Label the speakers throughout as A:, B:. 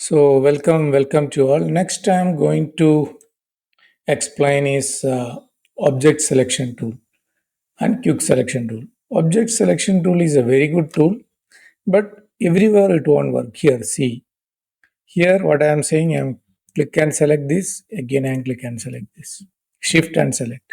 A: So welcome to all. Next I'm going to explain is object selection tool and quick selection tool. Object selection tool is a very good tool, but everywhere it won't work. Here, see here what I am saying. I'm click and select this again and click and select this. Shift and select.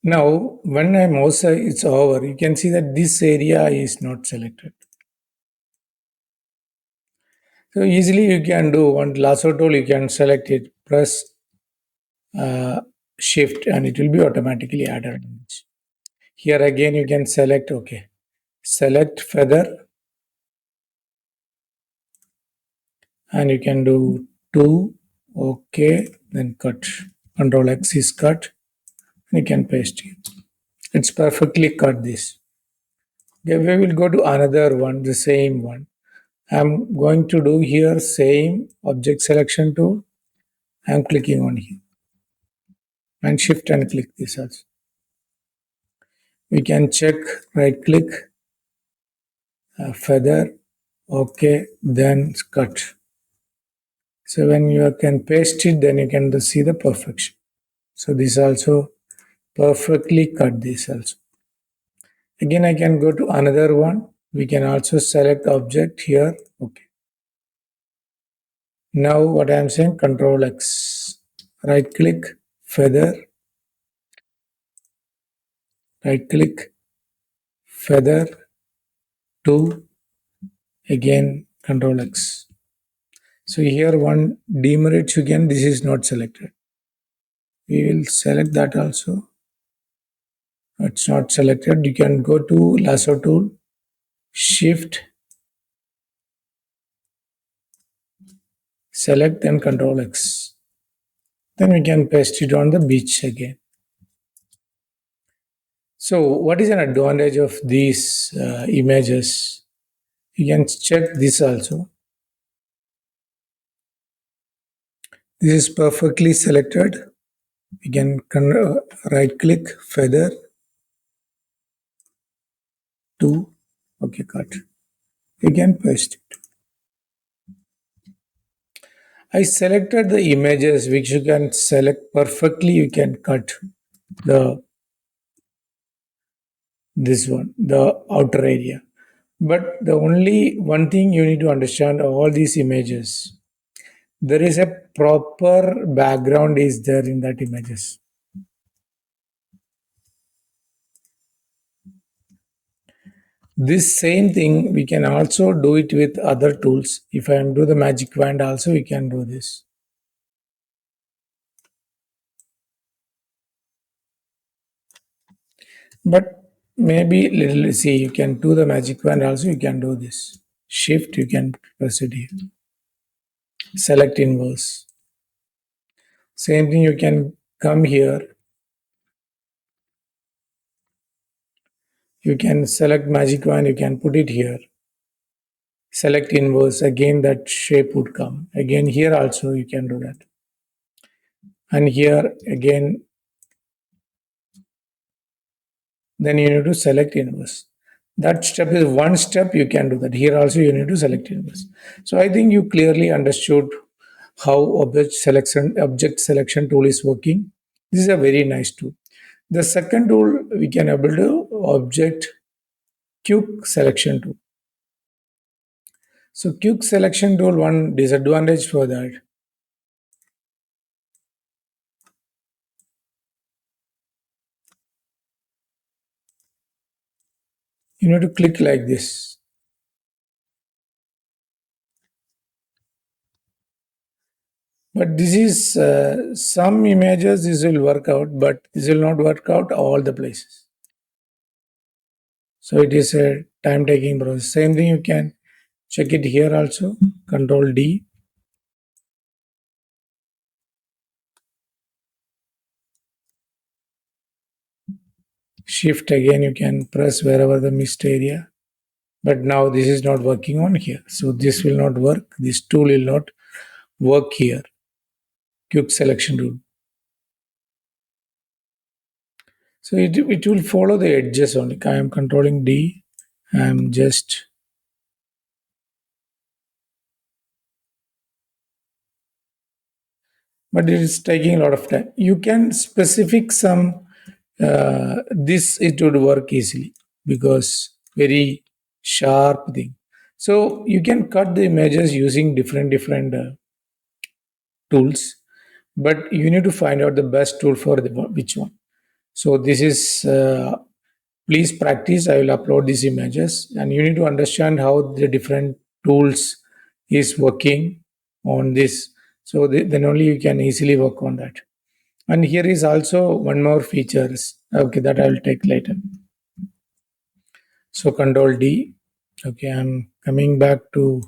A: Now when I mouse it's over, you can see that this area is not selected. So easily you can do one lasso tool. You can select it, press uh, shift, and it will be automatically added. Here again you can select, okay, select feather, and you can do 2, okay, then cut. Control X is cut, and you can paste it. It's perfectly cut this. Okay, we will go to another one, the same one. I'm going to do here same object selection tool. I'm clicking on here and shift and click this also. We can check, right click, feather, okay, then cut. So when you can paste it, then you can see the perfection. So this also perfectly cut this also. Again, I can go to another one. We can also select object here. Okay. Now what I am saying, Control X, right click, feather, right click, feather, 2, again Control X. So here one demerits again, this is not selected. We will select that also. It's not selected. You can go to lasso tool, shift, select, and Control X. Then we can paste it on the beach again. So what is an advantage of these images? You can check this also. This is perfectly selected. We can right click, feather, 2, okay, cut. You can paste it. I selected the images which you can select perfectly. You can cut the this one, the outer area. But the only one thing you need to understand, all these images, there is a proper background is there in that images. This same thing we can also do it with other tools. If I am do the magic wand also, we can do this. But maybe little, see, you can do the magic wand also, you can do this. Shift, you can press it here. Select inverse. Same thing, you can come here. You can select magic wand, you can put it here. Select inverse, again that shape would come. Again here also you can do that. And here again, then you need to select inverse. That step is one step, you can do that. Here also you need to select inverse. So I think you clearly understood how object selection tool is working. This is a very nice tool. The second tool we can able to object quick selection tool. So quick selection tool, one disadvantage for that, you need to click like this. But this is some images this will work out, but this will not work out all the places. So it is a time taking process. Same thing you can check it here also. Control D. Shift again you can press wherever the missed area. But now this is not working on here. So this will not work. This tool will not work here. Quick selection tool. So it will follow the edges only. I am controlling D. I am just, but it is taking a lot of time. You can specific some, this it would work easily because very sharp thing. So you can cut the images using different tools, but you need to find out the best tool for the which one. So this is, please practice. I will upload these images, and you need to understand how the different tools is working on this. So then only you can easily work on that. And here is also one more features. Okay, that I will take later. So Control D. Okay, I'm coming back to